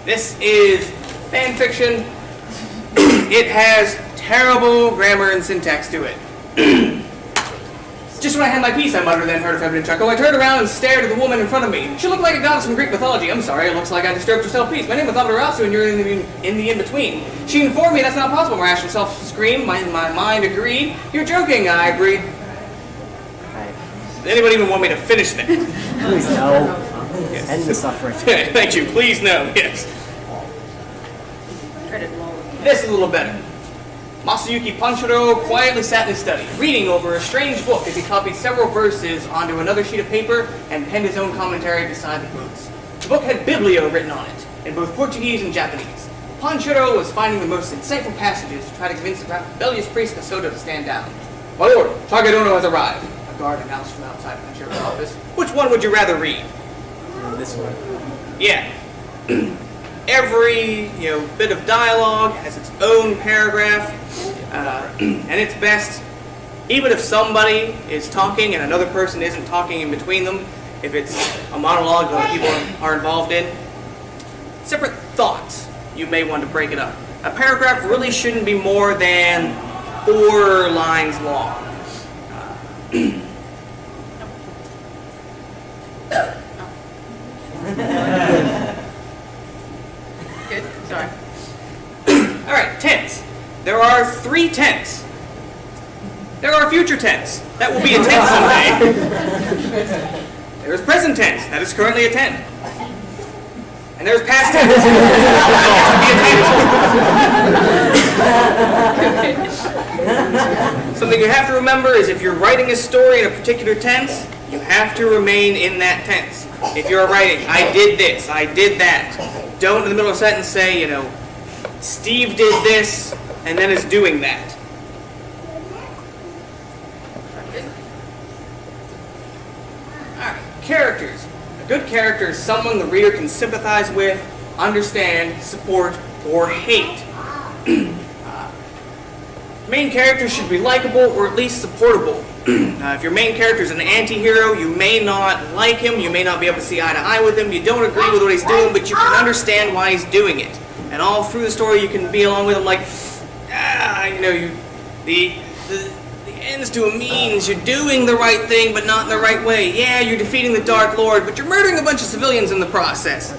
This is fan fiction. It has terrible grammar and syntax to it. Just when I had my piece, I muttered, then heard a feminine chuckle. I turned around and stared at the woman in front of me. She looked like a goddess from Greek mythology. I'm sorry, it looks like I disturbed your self-peace. My name is Amaterasu, and you're in the in-between. She informed me that's not possible. My rational self screamed. My mind agreed. You're joking, I agreed. Does anybody even want me to finish that? Please no. Yes. End the suffering. Thank you. Please no. Yes. This is a little better. Masayuki Panchiro quietly sat in his study, reading over a strange book as he copied several verses onto another sheet of paper and penned his own commentary beside the books. The book had Biblio written on it, in both Portuguese and Japanese. Panchiro was finding the most insightful passages to try to convince the rebellious priest Kasoto to stand down. My lord, Takedono has arrived. A guard announced from outside Panchiro's office. Which one would you rather read? This one. Yeah. Every bit of dialogue has its own paragraph, and it's best, even if somebody is talking and another person isn't talking in between them, if it's a monologue that other people are involved in, separate thoughts, you may want to break it up. A paragraph really shouldn't be more than 4 lines long. Good, sorry. Alright, tense. There are 3 tense. There are future tense. That will be a 10 someday. There is present tense. That is currently a 10. And there's past tense. That will be a 10. Something you have to remember is if you're writing a story in a particular tense, you have to remain in that tense. If you're writing, I did this, I did that, don't in the middle of a sentence say, Steve did this, and then is doing that. Alright, characters. A good character is someone the reader can sympathize with, understand, support, or hate. Main characters should be likable or at least supportable. If your main character is an anti-hero, you may not like him, you may not be able to see eye to eye with him, you don't agree with what he's doing, but you can understand why he's doing it. And all through the story you can be along with him like, the ends to a means, you're doing the right thing but not in the right way. Yeah, you're defeating the Dark Lord, but you're murdering a bunch of civilians in the process.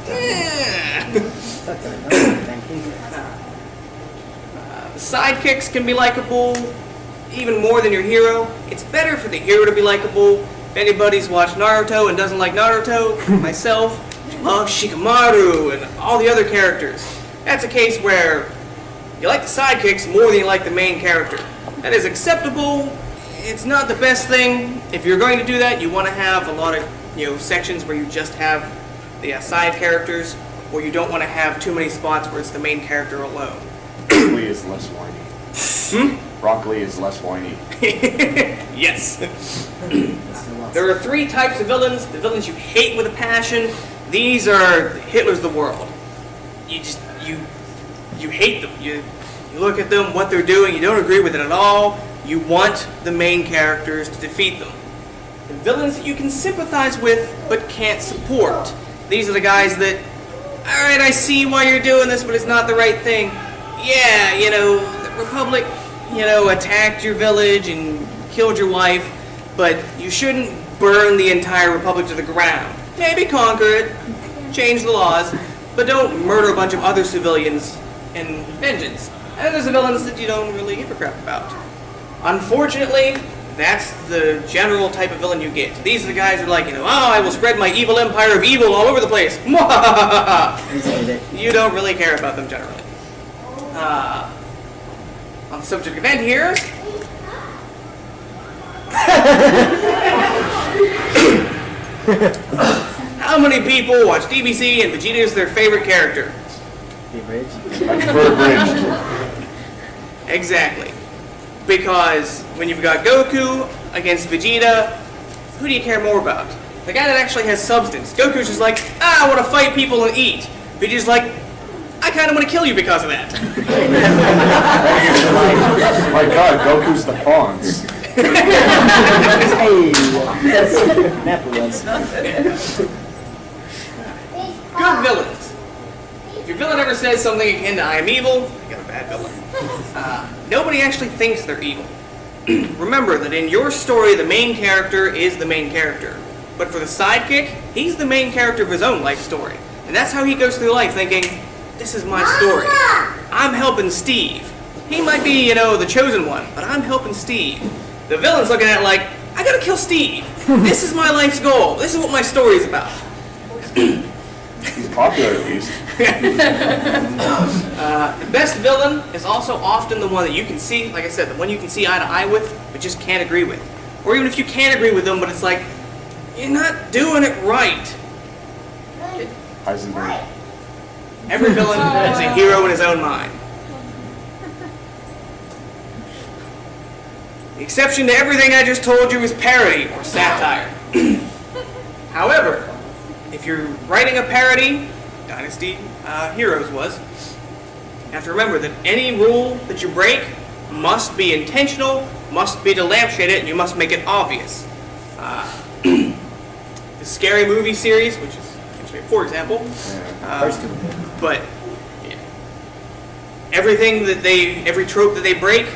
The sidekicks can be likable, even more than your hero. It's better for the hero to be likable. If anybody's watched Naruto and doesn't like Naruto, myself, love Shikamaru and all the other characters. That's a case where you like the sidekicks more than you like the main character. That is acceptable. It's not the best thing. If you're going to do that, you want to have a lot of sections where you just have the side characters, or you don't want to have too many spots where it's the main character alone. Broccoli is less whiny. Broccoli is less whiny. Yes. There are 3 types of villains. The villains you hate with a passion. These are Hitler's the world. You hate them. You look at them, what they're doing, you don't agree with it at all. You want the main characters to defeat them. The villains that you can sympathize with but can't support. These are the guys that, alright, I see why you're doing this, but it's not the right thing. Yeah, the Republic, attacked your village and killed your wife, but you shouldn't burn the entire Republic to the ground. Maybe conquer it, change the laws, but don't murder a bunch of other civilians in vengeance. And there's the villains that you don't really give a crap about. Unfortunately, that's the general type of villain you get. These are the guys who are like, I will spread my evil empire of evil all over the place. You don't really care about them generally. On the subject of anti-heroes, how many people watch DBZ and Vegeta is their favorite character? The bridge. I prefer Bridge. Exactly. Because when you've got Goku against Vegeta, who do you care more about? The guy that actually has substance. Goku's just like, I want to fight people and eat. Vegeta's like, I kind of want to kill you because of that. My God, Goku's the Fonz. Hey, that's Good villains. If you're your villain ever says something akin to "I am evil," you got a bad villain. Nobody actually thinks they're evil. Remember that in your story, the main character is the main character. But for the sidekick, he's the main character of his own life story. And that's how he goes through life thinking, this is my story. I'm helping Steve. He might be, the chosen one, but I'm helping Steve. The villain's looking at it like, I gotta kill Steve. This is my life's goal. This is what my story's about. He's popular at least. The best villain is also often the one that you can see, like I said, the one you can see eye to eye with, but just can't agree with. Or even if you can agree with them, but it's like, you're not doing it right. Heisenberg. Every villain is a hero in his own mind. The exception to everything I just told you is parody or satire. However, if you're writing a parody, Dynasty Heroes was, you have to remember that any rule that you break must be intentional, must be to lampshade it, and you must make it obvious. The Scary Movie series, which is actually a poor example, First two. but yeah. Every trope that they break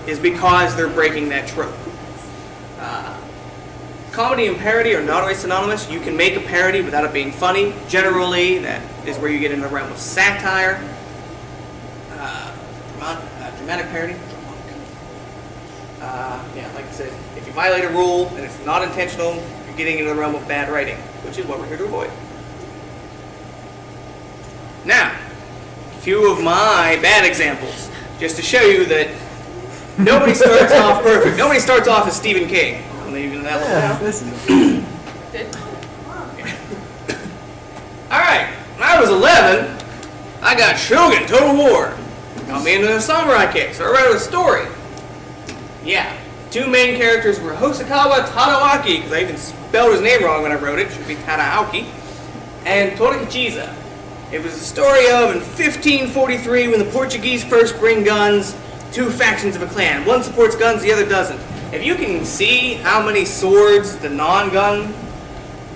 is because they're breaking that trope. Comedy and parody are not always synonymous. You can make a parody without it being funny. Generally, that is where you get into the realm of satire. Dramatic parody. Yeah, like I said, if you violate a rule and it's not intentional, you're getting into the realm of bad writing, which is what we're here to avoid. Now, a few of my bad examples, just to show you that nobody starts off perfect. Nobody starts off as Stephen King. I'm leaving that one down. This is Good. Alright, when I was 11, I got Shogun Total War. Got me into the samurai kick, so I wrote a story. Yeah, two main characters were Hosokawa Tadawaki, because I even spelled his name wrong when I wrote it, should be Tadaoki, and Torikachiza. It was the story of in 1543 when the Portuguese first bring guns, two factions of a clan. One supports guns, the other doesn't. If you can see how many swords the non-gun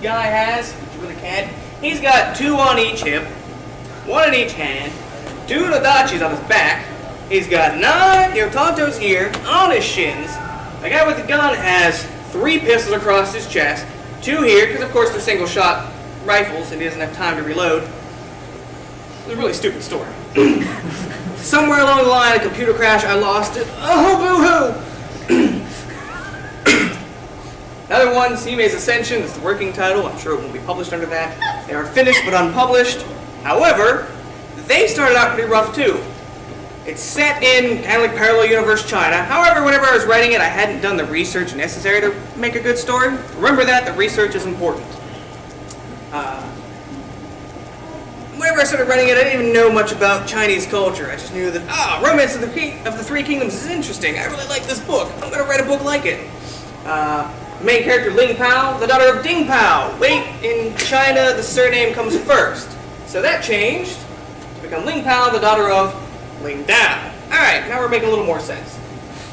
guy has, which you really can't, he's got two on each hip, one in each hand, two nodachis on his back, he's got 9 Yotantos here on his shins, the guy with the gun has 3 pistols across his chest, 2 here, because of course they're single-shot rifles and he doesn't have time to reload. It's a really stupid story. Somewhere along the line, a computer crash, I lost it. Oh, boo-hoo! Another one, Simei's Ascension, is the working title. I'm sure it won't be published under that. They are finished but unpublished. However, they started out pretty rough too. It's set in kind of like parallel universe China. However, whenever I was writing it, I hadn't done the research necessary to make a good story. Remember that, the research is important. Whenever I started writing it, I didn't even know much about Chinese culture. I just knew that, Romance of the Three Kingdoms is interesting. I really like this book. I'm going to write a book like it. Main character Ling Pao, the daughter of Ding Pao. Wait, in China, the surname comes first. So that changed to become Ling Pao, the daughter of Ling Dao. Alright, now we're making a little more sense.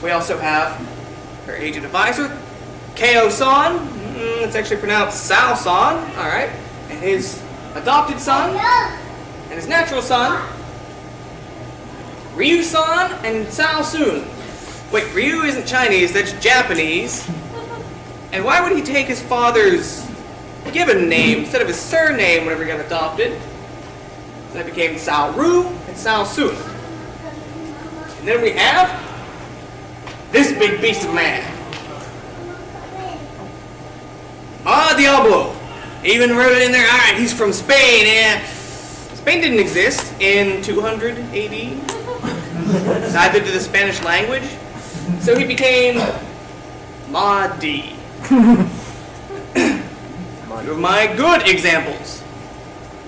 We also have her agent advisor, Ko-san. It's actually pronounced Sao-san. Alright. And his adopted son, and his natural son, Ryu-san and Sao-sun. Wait, Ryu isn't Chinese, that's Japanese. And why would he take his father's given name instead of his surname whenever he got adopted? So that became Sao-ru and Sao-sun. And then we have this big beast of man. Diablo. Even wrote it in there. Alright, he's from Spain. Spain didn't exist in 200 AD. Neither did the Spanish language. So he became Mahdi. Two of my good examples.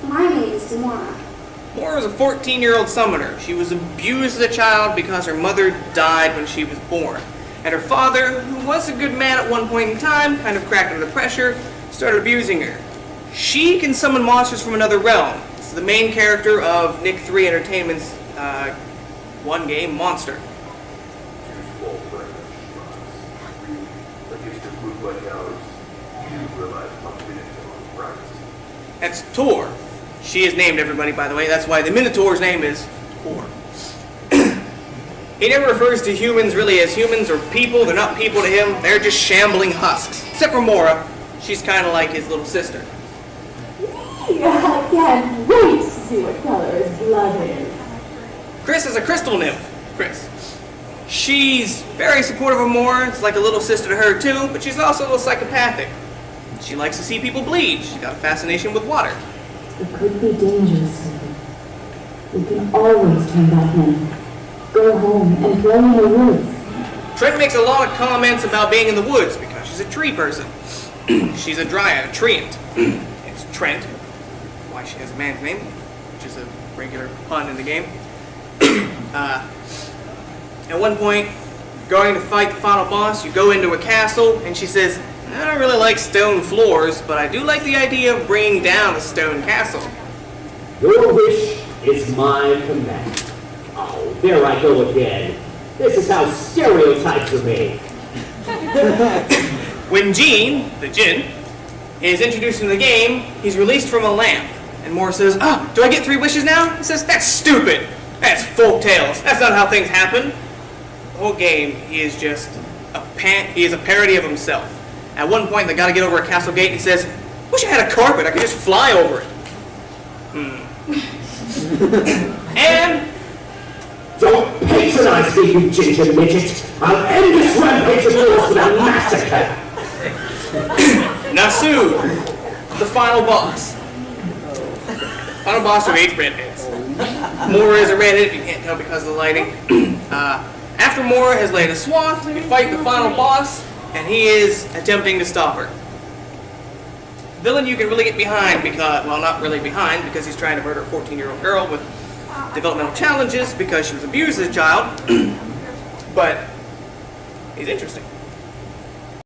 My name is Demora. Mora was a 14-year-old summoner. She was abused as a child because her mother died when she was born. And her father, who was a good man at one point in time, kind of cracked under the pressure, started abusing her. She can summon monsters from another realm. This is the main character of Nick 3 Entertainment's one game, Monster. That's Tor. She has named everybody, by the way. That's why the Minotaur's name is Whore. He never refers to humans really as humans or people. They're not people to him. They're just shambling husks. Except for Mora. She's kind of like his little sister. I can't wait to see what color his blood is. Chris is a crystal nymph. Chris. She's very supportive of Mora. It's like a little sister to her too, but she's also a little psychopathic. She likes to see people bleed. She's got a fascination with water. It could be dangerous. We can always turn back in. Go home and play in the woods. Trent makes a lot of comments about being in the woods because she's a tree person. She's a dryad, a treant. It's Trent. Why she has a man's name, which is a regular pun in the game. At one point, going to fight the final boss, you go into a castle, and she says, I don't really like stone floors, but I do like the idea of bringing down a stone castle. Your wish is my command. Oh, there I go again. This is how stereotypes are made. When Gene, the Djinn, is introduced in the game, he's released from a lamp. And Mora says, do I get 3 wishes now? He says, that's stupid. That's folk tales. That's not how things happen. The whole game, he is just he is a parody of himself. At one point, they got to get over a castle gate, and he says, wish I had a carpet. I could just fly over it. And Don't patronize me, you ginger midget. I'll end this rampage of yours with a massacre. Nasu, the final boss. Final boss with 8 redheads. Mora is a redhead, if you can't tell because of the lighting. After Mora has laid a swath, you fight the final boss, and he is attempting to stop her. Villain you can really get behind because, well, not really behind, because he's trying to murder a 14-year-old girl with developmental challenges because she was abused as a child. But he's interesting.